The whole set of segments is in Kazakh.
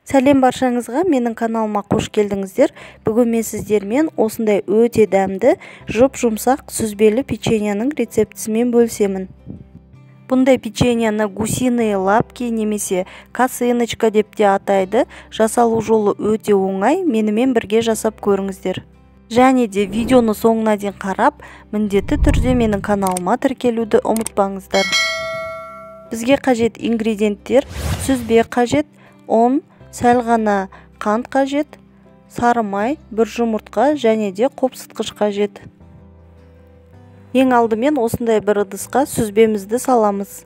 Сәлем баршаңызға, менің каналыма қош келдіңіздер. Бүгін мен сіздермен осындай өте дәмді, жұп-жұмсақ сүзбелі печеньенің рецептісімен бөлісемін. Бұндай печеньені гусиные лапки немесе косыночка деп те атайды. Жасалу жолы өте оңай, менімен бірге жасап көріңіздер. Және де видеоны соңына дейін қарап, міндетті түрде менің каналыма тіркелуді ұмытпаңыздар. Бізге қажет ингредиенттер: сүзбе қажет, ұн, сәл ғана қант қажет, сары май, бір жұмыртқа және де қопсытқыш қажет. Ең алдымен осындай бір ыдысқа сүзбемізді саламыз.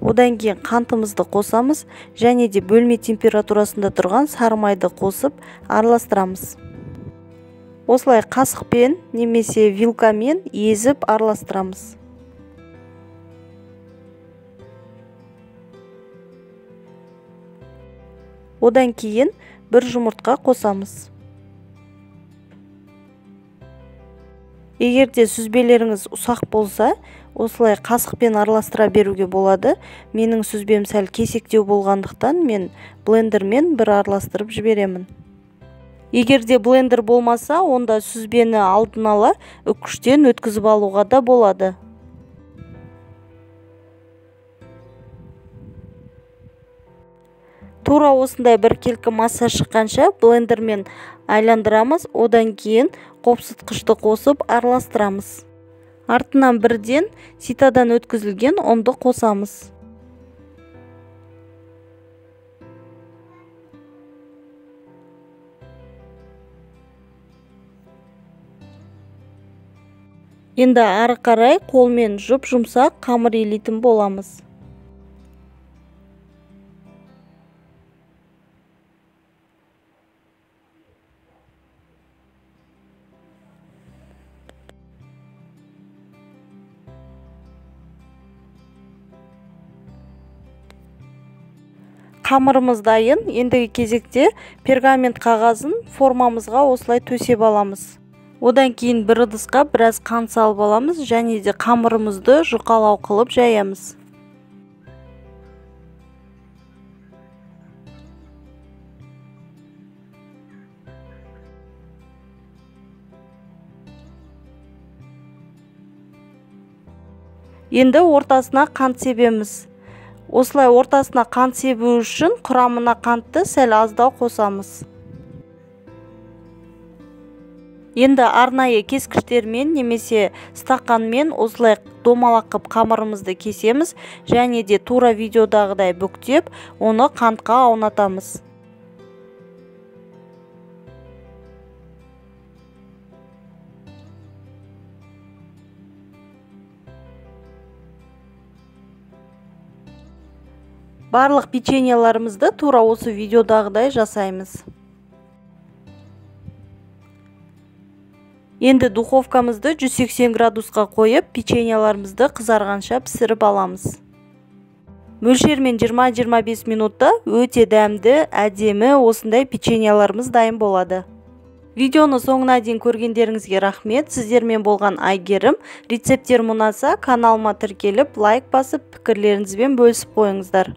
Одан кейін қантымызды қосамыз және де бөлме температурасында тұрған сары майды қосып араластырамыз. Осылай қасықпен немесе вилкамен езіп араластырамыз. Одан кейін бір жұмыртқа қосамыз. Егерде сүзбелеріңіз ұсақ болса, осылай қасықпен араластыра беруге болады. Менің сүзбем сәл кесектеу болғандықтан мен блендермен бір араластырып жіберемін. Егерде блендер болмаса, онда сүзбені алдын ала үккіштен өткізіп алуға да болады. Тура осындай біркелкі масса шыққанша блендермен айландырамыз, одан кейін қопсытқышты қосып араластырамыз. Артынан бірден ситадан өткізілген ұнды қосамыз. Енді ары қарай қолмен жұп-жұмсақ қамыр илейтін боламыз. Қамырымыз дайын. Ендігі кезекте пергамент қағазын формамызға осылай төсеп аламыз. Одан кейін бір ыдысқа біраз қант салып аламыз және де қамырымызды жұқалау қылып жаямыз. Енді ортасына қант себеміз. Осылай ортасына қант себу үшін құрамына қантты сәл аздау қосамыз. Енді арнайы кескіштермен немесе стақанмен осылай домалақ қып қамырымызды кесеміз және де тура видеодағыдай бүктеп, оны қантқа аунатамыз. Барлық печеньеларымызды тура осы видеодағыдай жасаймыз. Енді духовкамызды 180 градусқа қойып, печеньеларымызды қызарғанша пісіріп аламыз. Мөлшермен 20-25 минутта өте дәмді, әдемі осындай печеньеларымыз дайын болады. Видеоны соңына дейін көргендеріңізге рахмет. Сіздермен болған Айгерім. Рецептер ұнаса, каналыма тіркеліп, лайк басып, пікірлеріңізбен бөлісіп қойыңыздар.